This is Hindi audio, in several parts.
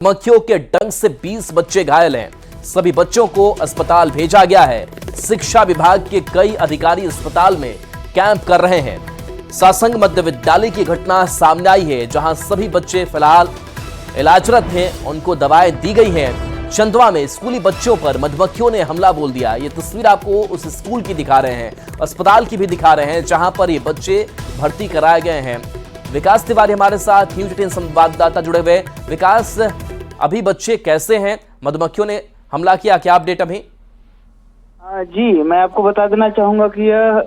मक्खियों के डंक से 20 बच्चे घायल हैं। सभी बच्चों को अस्पताल भेजा गया है। शिक्षा विभाग के कई अधिकारी अस्पताल में कैंप कर रहे हैं। सासंग मध्य विद्यालय की घटना सामने आई है, जहां सभी बच्चे फिलहाल इलाजरत हैं। उनको दवाएं दी गई हैं। चंदवा में स्कूली बच्चों पर मधुमक्खियों ने हमला बोल दिया। ये तस्वीर आपको उस स्कूल की दिखा रहे हैं, अस्पताल की भी दिखा रहे हैं, जहां पर ये बच्चे भर्ती कराए गए हैं। विकास तिवारी हमारे साथ न्यूज 18 संवाददाता जुड़े हुए। विकास, अभी बच्चे कैसे हैं? मधुमक्खियों ने हमला किया, क्या अपडेट अभी? जी, मैं आपको बता देना चाहूंगा कि यह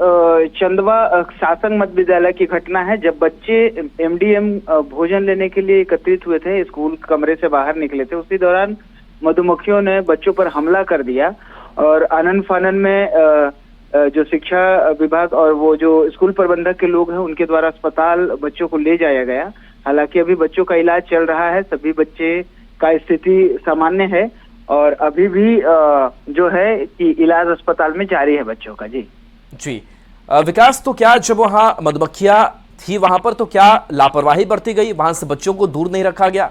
चंदवा सासंग मध्य विद्यालय की घटना है, जब बच्चे एमडीएम भोजन लेने के लिए एकत्रित हुए थे, स्कूल कमरे से बाहर निकले थे। उसी दौरान मधुमक्खियों ने बच्चों पर हमला कर दिया और आनन फानन में जो शिक्षा विभाग और वो जो स्कूल प्रबंधक के लोग हैं, उनके द्वारा अस्पताल बच्चों को ले जाया गया। हालांकि अभी बच्चों का इलाज चल रहा है, सभी बच्चे का स्थिति सामान्य है और अभी भी जो है कि इलाज अस्पताल में जारी है बच्चों का। जी विकास, तो क्या जब वहां मधुमक्खियां थी वहां पर, तो क्या लापरवाही बरती गई? वहां से बच्चों को दूर नहीं रखा गया?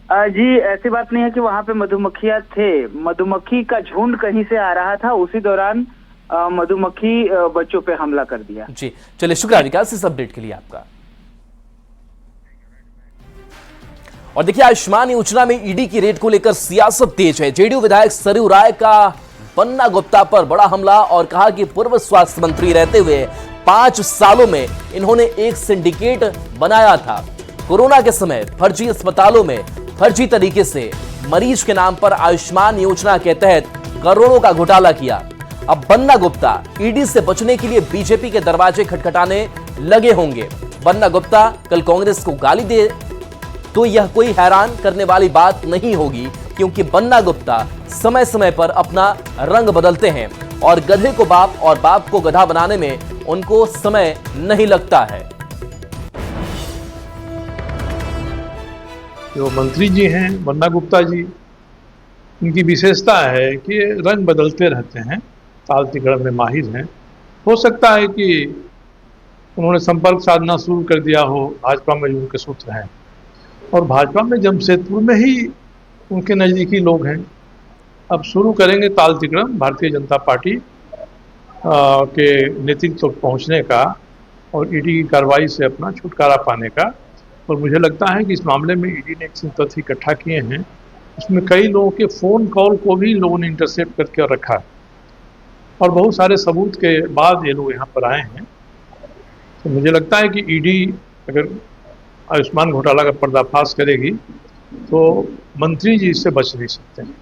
जी, ऐसी बात नहीं है कि वहां पे मधुमक्खियां थे। मधुमक्खी का झुंड कहीं से आ रहा था, उसी दौरान मधुमक्खी बच्चों पे हमला कर दिया। जी, चलिए, शुक्रिया विकास इस अपडेट के लिए आपका। और देखिए, आयुष्मान योजना में ईडी की रेड को लेकर सियासत तेज है। जेडीयू विधायक सरयू राय का बन्ना गुप्ता पर बड़ा हमला और कहा कि पूर्व स्वास्थ्य मंत्री रहते हुए 5 सालों में इन्होंने एक सिंडिकेट बनाया था। कोरोना के समय फर्जी अस्पतालों में फर्जी तरीके से मरीज के नाम पर आयुष्मान योजना के तहत करोड़ों का घोटाला किया। अब बन्ना गुप्ता ईडी से बचने के लिए बीजेपी के दरवाजे खटखटाने लगे होंगे। बन्ना गुप्ता कल कांग्रेस को गाली दे तो यह कोई हैरान करने वाली बात नहीं होगी, क्योंकि बन्ना गुप्ता समय समय पर अपना रंग बदलते हैं और गधे को बाप और बाप को गधा बनाने में उनको समय नहीं लगता है। जो मंत्री जी हैं बन्ना गुप्ता जी, उनकी विशेषता है कि रंग बदलते रहते हैं, ताल तिकड़ में माहिर हैं। हो सकता है कि उन्होंने संपर्क साधना शुरू कर दिया हो भाजपा में, जो उनके सूत्र हैं, और भाजपा में जमशेदपुर में ही उनके नज़दीकी लोग हैं। अब शुरू करेंगे ताल तिकड़म भारतीय जनता पार्टी के नेतृत्व तक पहुंचने का और ईडी की कार्रवाई से अपना छुटकारा पाने का। और मुझे लगता है कि इस मामले में ईडी ने एक तथ्य इकट्ठा किए हैं, उसमें कई लोगों के फ़ोन कॉल को भी लोगों ने इंटरसेप्ट करके रखा है और बहुत सारे सबूत के बाद ये लोग यहाँ पर आए हैं। तो मुझे लगता है कि ईडी अगर आयुष्मान घोटाला का पर्दाफाश करेगी तो मंत्री जी इससे बच नहीं सकते हैं।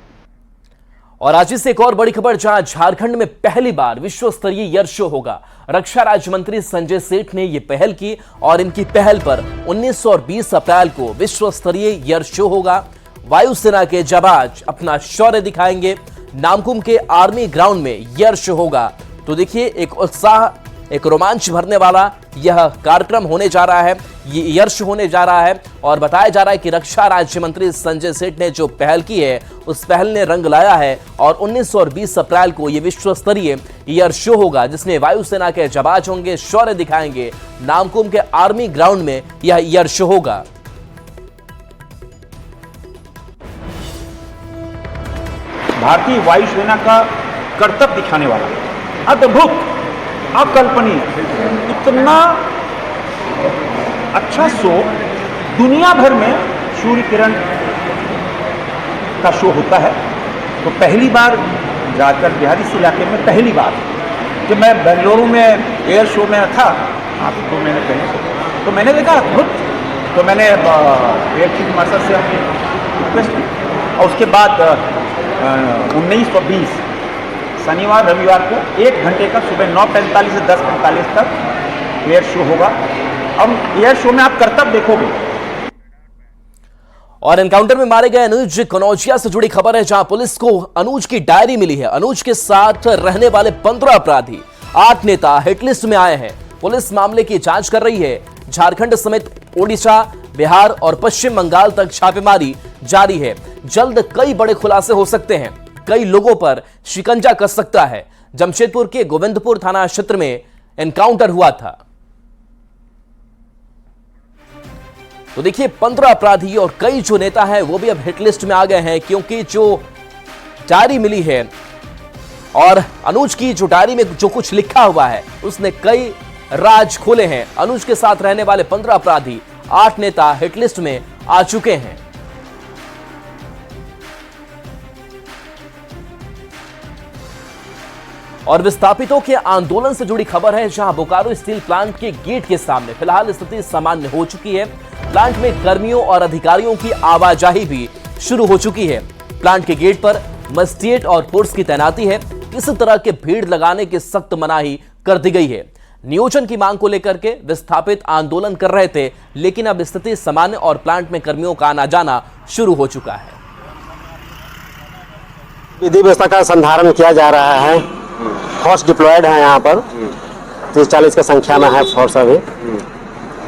और आज से एक और बड़ी खबर, जहां झारखंड में पहली बार विश्व स्तरीय एयर शो होगा। रक्षा राज्य मंत्री संजय सेठ ने यह पहल की और इनकी पहल पर 19 और 20 अप्रैल को विश्व स्तरीय एयर शो होगा। वायुसेना के जाबाज अपना शौर्य दिखाएंगे। नामकुम के आर्मी ग्राउंड में एयर शो होगा। तो देखिए, एक उत्साह, एक रोमांच भरने वाला यह कार्यक्रम होने जा रहा है, ये एयर शो होने जा रहा है। और बताया जा रहा है कि रक्षा राज्य मंत्री संजय सेठ ने जो पहल की है, उस पहल ने रंग लाया है और 19 और 20 अप्रैल को यह विश्व स्तरीय एयर शो होगा, जिसमें वायुसेना के जाबाज होंगे, शौर्य दिखाएंगे। नामकुम के आर्मी ग्राउंड में यह एयर शो होगा। भारतीय वायुसेना का कर्तव्य दिखाने वाला अद्भुत, अकल्पनीय, इतना अच्छा शो दुनिया भर में सूर्य किरण का शो होता है। तो पहली बार झारखंड बिहार इस इलाके में पहली बार, जब मैं बेंगलुरु में एयर शो में था 2 महीने पहले, तो मैंने देखा अद्भुत। तो मैंने एयर चीफ मार्शल से रिक्वेस्ट की और उसके बाद 19 और 20 शनिवार रविवार को 1 घंटे का सुबह 9:45 से 10:45 तक एयर शो होगा। अब एयर शो में आप करतब देखोगे। और एनकाउंटर में मारे गए अनुज कनौजिया से जुड़ी खबर है, जहां पुलिस को अनुज की डायरी मिली है। अनुज के साथ रहने वाले 15 अपराधी, 8 नेता हिटलिस्ट में आए हैं। पुलिस मामले की जांच कर रही है। झारखंड समेत ओडिशा, बिहार और पश्चिम बंगाल तक छापेमारी जारी है। जल्द कई बड़े खुलासे हो सकते हैं, कई लोगों पर शिकंजा कस सकता है। जमशेदपुर के गोविंदपुर थाना क्षेत्र में एनकाउंटर हुआ था। तो देखिए 15 अपराधी और कई जो नेता हैं वो भी अब हिट लिस्ट में आ गए हैं, क्योंकि जो डायरी मिली है और अनुज की जो डायरी में जो कुछ लिखा हुआ है उसने कई राज खोले हैं। अनुज के साथ रहने वाले 15 अपराधी, 8 नेता हिट लिस्ट में आ चुके हैं। और विस्थापितों के आंदोलन से जुड़ी खबर है, जहां बोकारो स्टील प्लांट के गेट के सामने फिलहाल स्थिति सामान्य हो चुकी है। प्लांट में कर्मियों और अधिकारियों की आवाजाही भी शुरू हो चुकी है। प्लांट के गेट पर मजिस्ट्रेट और फोर्स की तैनाती है। इस तरह के भीड़ लगाने की सख्त मनाही कर दी गई है। नियोजन की मांग को लेकर के विस्थापित आंदोलन कर रहे थे, लेकिन अब स्थिति सामान्य और प्लांट में कर्मियों का आना जाना शुरू हो चुका है। विधि व्यवस्था का संधारण किया जा रहा है। फोर्स डिप्लॉयड है यहाँ पर, 30-40 की संख्या में है फोर्स अभी।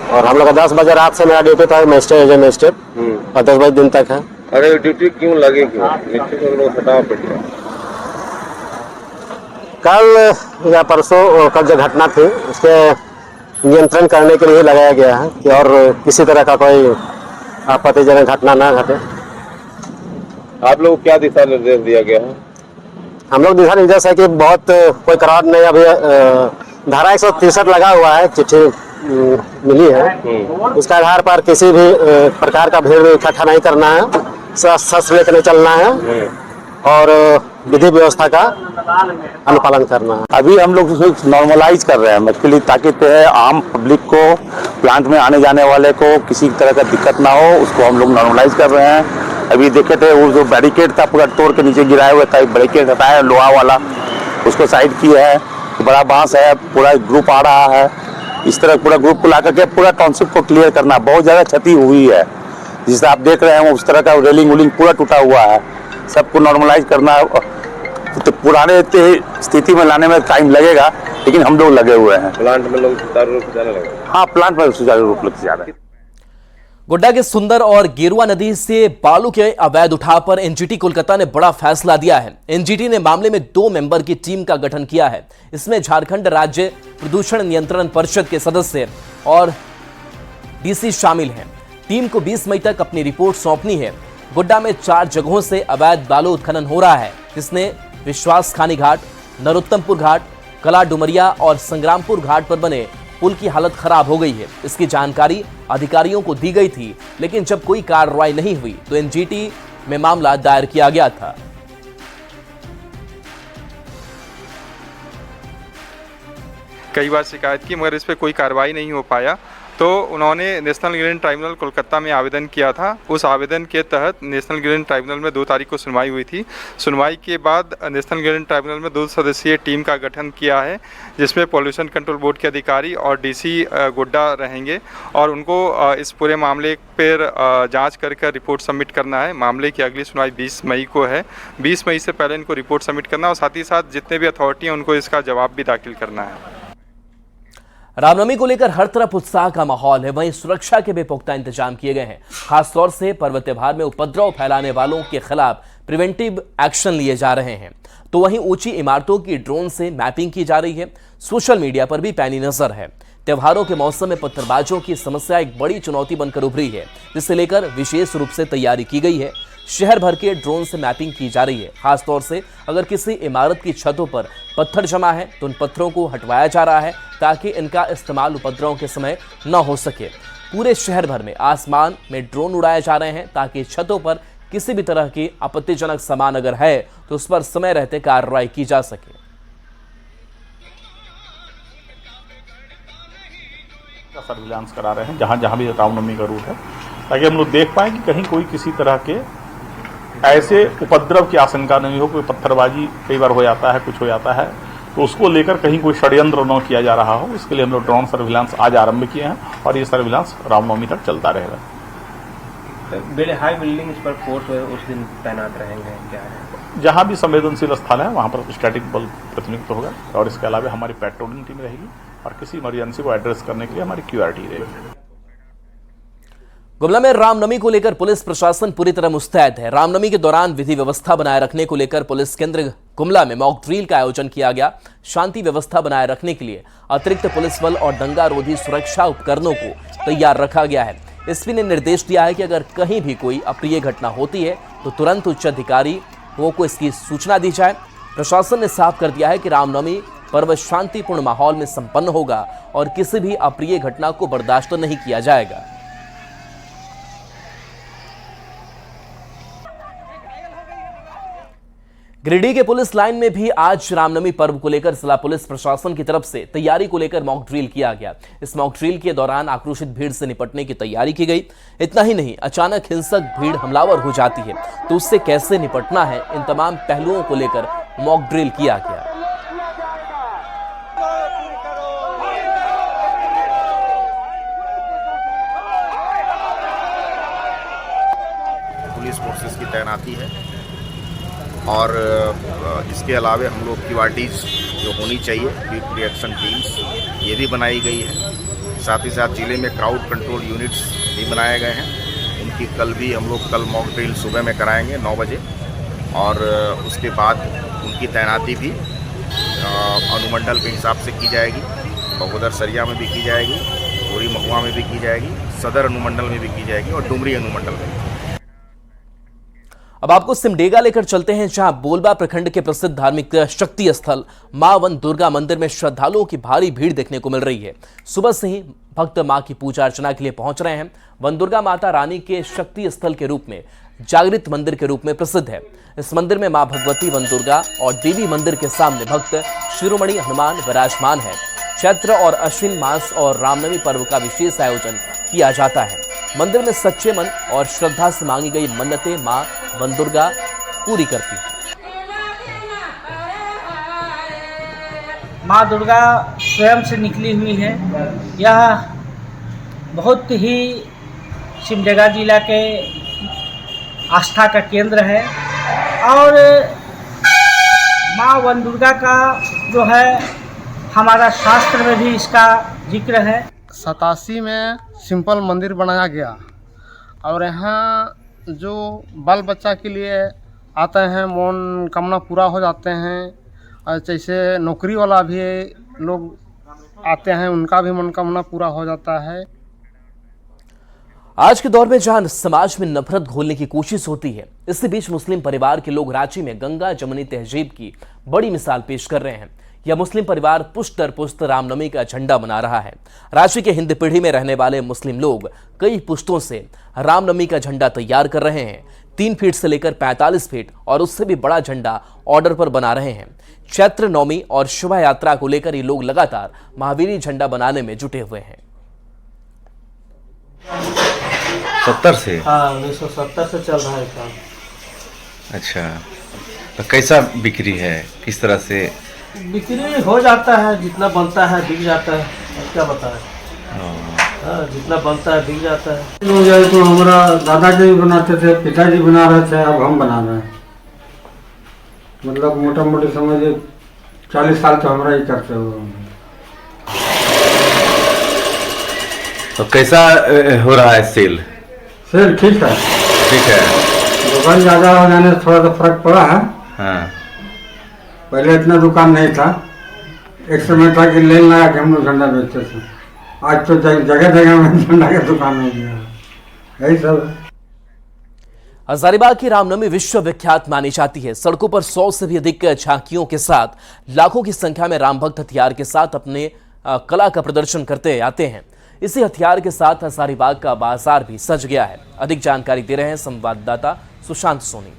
और हम लोग 10 बजे रात से मेरा ड्यूटी था मजिस्ट्रेट और 10 बजे दिन तक है। अरे ड्यूटी क्यों लगे, क्यों हटाव पड़ा? कल या परसों कल जो घटना थी उसके नियंत्रण करने के लिए लगाया गया है कि और किसी तरह का कोई आपत्तिजनक घटना ना घटे। आप लोग क्या दिशा निर्देश दिया गया है? हम लोग दिशा निर्देश है कि बहुत कोई करार नहीं, अभी धारा 163 लगा हुआ है, चिट्ठी मिली है। उसके आधार पर किसी भी प्रकार का भीड़ इकट्ठा नहीं करना है, शस्त्र लेकर चलना है और विधि व्यवस्था का अनुपालन करना है। अभी हम लोग उसको नॉर्मलाइज कर रहे हैं एक्चुअली, ताकि आम पब्लिक को, प्लांट में आने जाने वाले को किसी तरह का दिक्कत ना हो, उसको हम लोग नॉर्मलाइज कर रहे हैं। अभी देखे थे वो जो बैरिकेड था पूरा तोड़ के नीचे गिराया हुआ था, एक बैरिकेड हटाया लोहा वाला, उसको साइड किया है। बड़ा बांस है, पूरा ग्रुप आ रहा है। इस तरह पूरा ग्रुप को ला करके पूरा टाउनशिप को क्लियर करना। बहुत ज़्यादा क्षति हुई है, जिससे आप देख रहे हैं उस तरह का रेलिंग वुलिंग पूरा टूटा हुआ है। सबको नॉर्मलाइज करना, तो पुराने स्थिति में लाने में टाइम लगेगा, लेकिन हम लोग लगे हुए हैं। प्लांट में लोग सुचारू रूप से जाने लगे? हाँ, प्लांट में सुचारू रूप से जा रहे हैं। गोड्डा के सुंदर और गेरुआ नदी से बालू के अवैध उठाव पर एनजीटी कोलकाता ने बड़ा फैसला दिया है। एनजीटी ने मामले में 2 मेंबर की टीम का गठन किया है। इसमें झारखंड राज्य प्रदूषण नियंत्रण परिषद के सदस्य और डीसी शामिल हैं। टीम को 20 मई तक अपनी रिपोर्ट सौंपनी है। गोड्डा में 4 जगहों से अवैध बालू उत्खनन हो रहा है, जिसने विश्वास खानी घाट, नरोत्तमपुर घाट, कला डुमरिया और संग्रामपुर घाट पर बने पुल की हालत खराब हो गई है। इसकी जानकारी अधिकारियों को दी गई थी, लेकिन जब कोई कार्रवाई नहीं हुई तो एनजीटी में मामला दायर किया गया था। कई बार शिकायत की, मगर इस पर कोई कार्रवाई नहीं हो पाया, तो उन्होंने नेशनल ग्रीन ट्राइब्यूनल कोलकाता में आवेदन किया था। उस आवेदन के तहत नेशनल ग्रीन ट्राइब्यूनल में 2 तारीख को सुनवाई हुई थी। सुनवाई के बाद नेशनल ग्रीन ट्राइब्यूनल में 2 सदस्यीय टीम का गठन किया है, जिसमें पॉल्यूशन कंट्रोल बोर्ड के अधिकारी और डीसी गोड्डा रहेंगे, और उनको इस पूरे मामले पर जांच कर रिपोर्ट सबमिट करना है। मामले की अगली सुनवाई 20 मई को है। 20 मई से पहले इनको रिपोर्ट सबमिट करना और साथ ही साथ जितने भी अथॉरिटी हैं उनको इसका जवाब भी दाखिल करना है। रामनवमी को लेकर हर तरफ उत्साह का माहौल है, वहीं सुरक्षा के भी पुख्ता इंतजाम किए गए हैं। खासतौर से पर्व त्योहार में उपद्रव फैलाने वालों के खिलाफ प्रिवेंटिव एक्शन लिए जा रहे हैं। तो वहीं ऊंची इमारतों की ड्रोन से मैपिंग की जा रही है। सोशल मीडिया पर भी पैनी नजर है। त्योहारों के मौसम में पत्थरबाजों की समस्या एक बड़ी चुनौती बनकर उभरी है, जिसे लेकर विशेष रूप से तैयारी की गई है। शहर भर के ड्रोन से मैपिंग की जा रही है। खासतौर से अगर किसी इमारत की छतों पर पत्थर जमा है तो उन पत्थरों को हटवाया जा रहा है, ताकि इनका इस्तेमाल उपद्रव के समय न हो सके। पूरे शहर भर में आसमान में ड्रोन उड़ाए जा रहे हैं, ताकि छतों पर किसी भी तरह की आपत्तिजनक सामान अगर है तो उस पर समय रहते कार्रवाई की जा सके। सर्विलांस करा रहे हैं जहां जहां भी रामनवमी का रूट है, ताकि हम लोग देख पाए कि कहीं कोई किसी तरह के ऐसे उपद्रव की आशंका नहीं हो। कोई पत्थरबाजी कई बार हो जाता है, कुछ हो जाता है, तो उसको लेकर कहीं कोई षड्यंत्र न किया जा रहा हो। इसके लिए हम लोग ड्रोन सर्विलांस आज आरंभ किए हैं और ये सर्विलांस रामनवमी तक चलता रहेगा। हाई बिल्डिंग्स पर फोर्स उस दिन तैनात रहेंगे क्या है? जहां भी संवेदनशील स्थल है वहां पर स्टैटिक बल प्रतिनिधित्व होगा, और इसके अलावा हमारी पेट्रोलिंग टीम रहेगी और किसी इमरजेंसी को एड्रेस करने के लिए हमारी QRT रहेगी। गुमला में रामनवमी को लेकर पुलिस प्रशासन पूरी तरह मुस्तैद है। रामनवमी के दौरान विधि व्यवस्था बनाए रखने को लेकर पुलिस केंद्र गुमला में मॉक ड्रिल का आयोजन किया गया। शांति व्यवस्था बनाए रखने के लिए अतिरिक्त पुलिस बल और दंगा रोधी सुरक्षा उपकरणों को तैयार रखा गया है। एसपी ने निर्देश दिया है कि अगर कहीं भी कोई अप्रिय घटना होती है तो तुरंत उच्च अधिकारियों को इसकी सूचना दी जाए। प्रशासन ने साफ कर दिया है कि रामनवमी पर्व शांतिपूर्ण माहौल में संपन्न होगा और किसी भी अप्रिय घटना को बर्दाश्त नहीं किया जाएगा। गिरिडीह के पुलिस लाइन में भी आज रामनवमी पर्व को लेकर जिला पुलिस प्रशासन की तरफ से तैयारी को लेकर मॉक ड्रिल किया गया। इस मॉक ड्रिल के दौरान आक्रोशित भीड़ से निपटने की तैयारी की गई। इतना ही नहीं, अचानक हिंसक भीड़ हमलावर हो जाती है तो उससे कैसे निपटना है, इन तमाम पहलुओं को लेकर मॉक ड्रिल किया गया। पुलिस फोर्सेस की तैनाती है और इसके अलावा हम लोग क्यूआरटीज जो होनी चाहिए, क्विक रिएक्शन टीम्स, ये भी बनाई गई है। साथ ही साथ जिले में क्राउड कंट्रोल यूनिट्स भी बनाए गए हैं। उनकी हम लोग कल मॉक ड्रिल सुबह में कराएंगे 9 बजे और उसके बाद उनकी तैनाती भी अनुमंडल के हिसाब से की जाएगी। बगोदर सरिया में भी की जाएगी, गोरी महुआ में भी की जाएगी, सदर अनुमंडल में भी की जाएगी और डुमरी अनुमंडल में। अब आपको सिमडेगा लेकर चलते हैं, जहां बोलबा प्रखंड के प्रसिद्ध धार्मिक शक्ति स्थल मां वन दुर्गा मंदिर में श्रद्धालुओं की भारी भीड़ देखने को मिल रही है। सुबह से ही भक्त मां की पूजा अर्चना के लिए पहुंच रहे हैं। वन दुर्गा माता रानी के शक्ति स्थल के रूप में जागृत मंदिर के रूप में प्रसिद्ध है। इस मंदिर में मां भगवती वन दुर्गा और देवी मंदिर के सामने भक्त शिरोमणि हनुमान विराजमान है। चैत्र और अश्विन मास और रामनवमी पर्व का विशेष आयोजन किया जाता है। मंदिर में सच्चे मन और श्रद्धा से मांगी गई मन्नतें मां वन दुर्गा पूरी करती है। मां दुर्गा स्वयं से निकली हुई है। यह बहुत ही सिमडेगा जिला के आस्था का केंद्र है और मां वन दुर्गा का जो है हमारा शास्त्र में भी इसका जिक्र है। 87 में सिंपल मंदिर बनाया गया और यहाँ जो बाल बच्चा के लिए आते हैं, मनोकामना पूरा हो जाते हैं। और जैसे नौकरी वाला भी लोग आते हैं, उनका भी मनोकामना पूरा हो जाता है। आज के दौर में जहां समाज में नफरत घोलने की कोशिश होती है, इसी बीच मुस्लिम परिवार के लोग रांची में गंगा जमुनी तहजीब की बड़ी मिसाल पेश कर रहे हैं। यह मुस्लिम परिवार पुष्ट दर पुष्ट रामनवमी का झंडा बना रहा है। रांची के हिंद पीढ़ी में रहने वाले मुस्लिम लोग कई पुश्तों से रामनवमी का झंडा तैयार कर रहे हैं। 3 फीट से लेकर 45 फीट और उससे भी बड़ा झंडा ऑर्डर पर बना रहे हैं। चैत्र नवमी और शोभा यात्रा को लेकर ये लोग लगातार महावीरी झंडा बनाने में जुटे हुए हैं। 70 से? हाँ, 1970 से चल रहा है काम। अच्छा, तो कैसा बिक्री है, किस तरह से? बिक्री हो जाता है, जितना बनता है बिक जाता है। क्या बताएं? हाँ, जितना बनता है बिक जाता है। तो हमारा दादाजी भी बनाते थे, पिताजी बना रहे थे, अब हम बना रहे हैं। मतलब मोटा मोटी समझिए 40 साल तो हमारा ही करते हुए। तो कैसा हो रहा है सेल? सेल ठीक है, ठीक है। दुकान ज़्यादा हो जाने से थोड़ा सा फर्क पड़ा है। हाँ, पहले इतना दुकान नहीं था। एक समय था कि लेन लगा के हम लोग झंडा बेचते थे। आज तो जगह जगह में झंडा की दुकान हो गया। यही सब है। हजारीबाग की रामनवमी विश्व विख्यात मानी जाती है। सड़कों पर 100 से भी अधिक झांकियों के साथ लाखों की संख्या में राम भक्त हथियार के साथ अपने कला का प्रदर्शन करते आते हैं। इसी हथियार के साथ हजारीबाग का बाजार भी सज गया है। अधिक जानकारी दे रहे हैं संवाददाता सुशांत सोनी।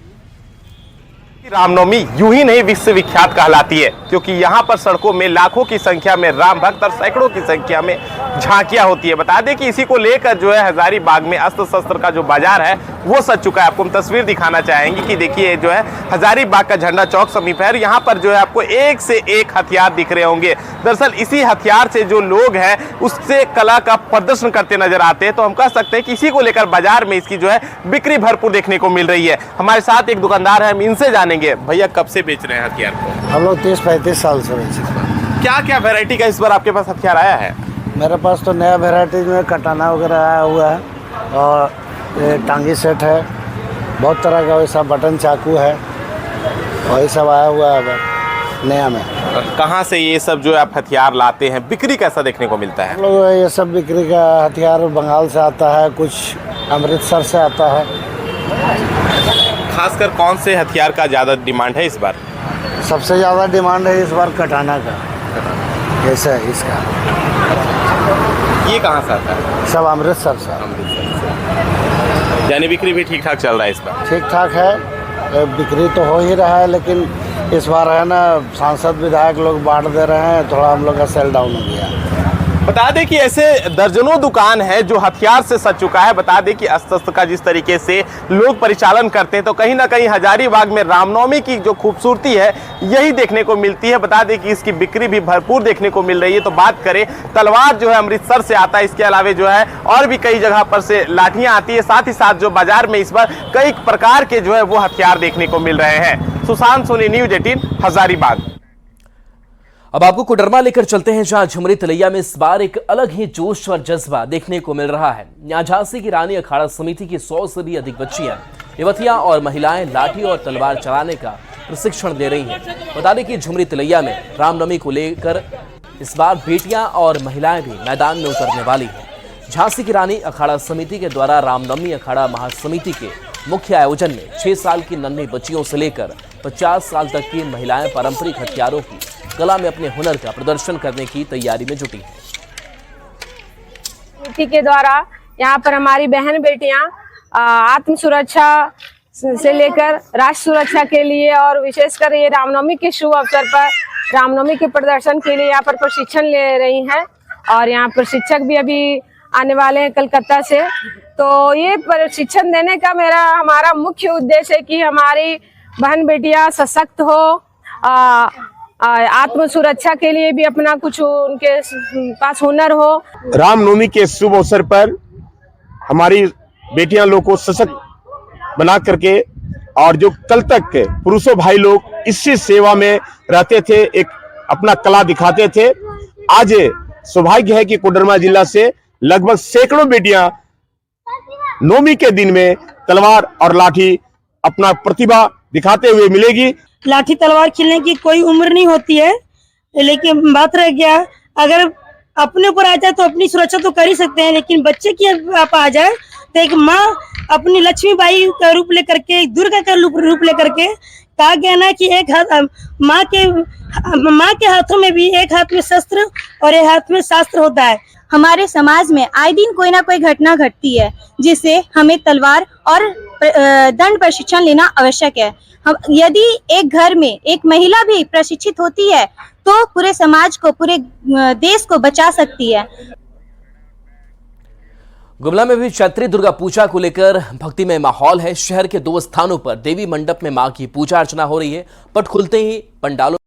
रामनवमी यूं ही नहीं विश्व विख्यात कहलाती है, क्योंकि यहाँ पर सड़कों में लाखों की संख्या में राम भक्त और सैकड़ों की संख्या में झांकियां होती है। बता दें कि इसी को लेकर जो है हजारीबाग में अस्त्र शस्त्र का जो बाजार है वो सज चुका है। आपको हम तस्वीर दिखाना चाहेंगे कि देखिए जो है हजारीबाग का झंडा चौक समीप है। यहाँ पर जो है आपको एक से एक हथियार दिख रहे होंगे। दरअसल इसी हथियार से जो लोग हैं उससे कला का प्रदर्शन करते नजर आते हैं। तो हम कह सकते हैं कि इसी को लेकर बाजार में इसकी जो है बिक्री भरपूर देखने को मिल रही है। हमारे साथ एक दुकानदार है, हम इनसे जानेंगे भैया कब से बेच रहे हैं हथियार को? हम लोग 30-35 साल से बेच रहे हैं। क्या क्या वैरायटी का इस बार आपके पास हथियार आया है? मेरे पास तो नया वैरायटी में कटाना वगैरह आया हुआ है और ये टांगी सेट है, बहुत तरह का वैसा बटन चाकू है, वही सब आया हुआ है अब नया में। कहाँ से ये सब जो आप हथियार लाते हैं, बिक्री कैसा देखने को मिलता है? हम लोग ये सब बिक्री का हथियार बंगाल से आता है, कुछ अमृतसर से आता है। खासकर कौन से हथियार का ज़्यादा डिमांड है इस बार? सबसे ज़्यादा डिमांड है इस बार कटाना का, कैसा है इसका। ये कहाँ से आता है? सब अमृतसर से। यानी बिक्री भी ठीक ठाक चल रहा है इस बार? ठीक ठाक है, बिक्री तो हो ही रहा है, लेकिन इस बार है ना सांसद विधायक लोग बांट दे रहे हैं, थोड़ा हम लोग का सेल डाउन हो गया। बता दें कि ऐसे दर्जनों दुकान है जो हथियार से सज चुका है। बता दें कि अस्त्र शस्त्र का जिस तरीके से लोग परिचालन करते हैं, तो कहीं ना कहीं हजारीबाग में रामनवमी की जो खूबसूरती है यही देखने को मिलती है। बता दें कि इसकी बिक्री भी भरपूर देखने को मिल रही है। तो बात करें, तलवार जो है अमृतसर से आता है, इसके अलावा जो है और भी कई जगह पर से लाठियां आती है। साथ ही साथ जो बाजार में इस बार कई प्रकार के जो है वो हथियार देखने को मिल रहे हैं। सुशांत सोनी, न्यूज 18, हजारीबाग। अब आपको कोडरमा लेकर चलते हैं, जहां झुमरी तलैया में इस बार एक अलग ही जोश और जज्बा देखने को मिल रहा है। यहाँ झांसी की रानी अखाड़ा समिति की 100 से भी अधिक बच्चियां, युवतियां और महिलाएं लाठी और तलवार चलाने का प्रशिक्षण दे रही हैं। बता दें कि झुमरी तलैया में रामनवमी को लेकर इस बार बेटियां और महिलाएं भी मैदान में उतरने वाली हैं। झांसी की रानी अखाड़ा समिति के द्वारा रामनवमी अखाड़ा महासमिति के मुख्य आयोजन में 6 साल की नन्ही बच्चियों से लेकर 50 साल तक की महिलाएं पारंपरिक हथियारों की कला में अपने हुनर का प्रदर्शन करने की तैयारी में जुटी है। समिति के द्वारा यहाँ पर हमारी बहन बेटियां आत्म सुरक्षा से लेकर राष्ट्र सुरक्षा के लिए और विशेषकर ये रामनवमी के शुभ अवसर पर रामनवमी के प्रदर्शन के लिए यहाँ पर प्रशिक्षण ले रही हैं। और यहाँ प्रशिक्षक भी अभी आने वाले हैं कलकत्ता से। तो ये प्रशिक्षण देने का हमारा मुख्य उद्देश्य है कि हमारी बहन बेटियां सशक्त हो, आत्म सुरक्षा के लिए भी अपना कुछ उनके पास हुनर हो। रामनवमी के शुभ अवसर पर हमारी बेटियां लोग को सशक्त बना करके, और जो कल तक के पुरुषों भाई लोग इसी सेवा में रहते थे, एक अपना कला दिखाते थे, आज सौभाग्य है कि कोडरमा जिला से लगभग सैकड़ों बेटियां नवमी के दिन में तलवार और लाठी अपना प्रतिभा दिखाते हुए मिलेगी। लाठी तलवार खेलने की कोई उम्र नहीं होती है, लेकिन बात रह गया अगर अपने ऊपर आ जाए तो अपनी सुरक्षा तो कर ही सकते हैं, लेकिन बच्चे की आप आ जाए तो एक माँ अपनी लक्ष्मीबाई का रूप लेकर के, दुर्गा का रूप लेकर के, कहा गया ना कि एक हाथ माँ के हाथों में भी एक हाथ में शस्त्र और एक हाथ में शास्त्र होता है। हमारे समाज में आए दिन कोई ना कोई घटना घटती है जिससे हमें तलवार और दंड प्रशिक्षण लेना आवश्यक है। यदि एक घर में एक महिला भी प्रशिक्षित होती है तो पूरे समाज को, पूरे देश को बचा सकती है। गुमला में भी चैत्री दुर्गा पूजा को लेकर भक्तिमय माहौल है। शहर के 2 स्थानों पर देवी मंडप में मां की पूजा अर्चना हो रही है। पट खुलते ही पंडालों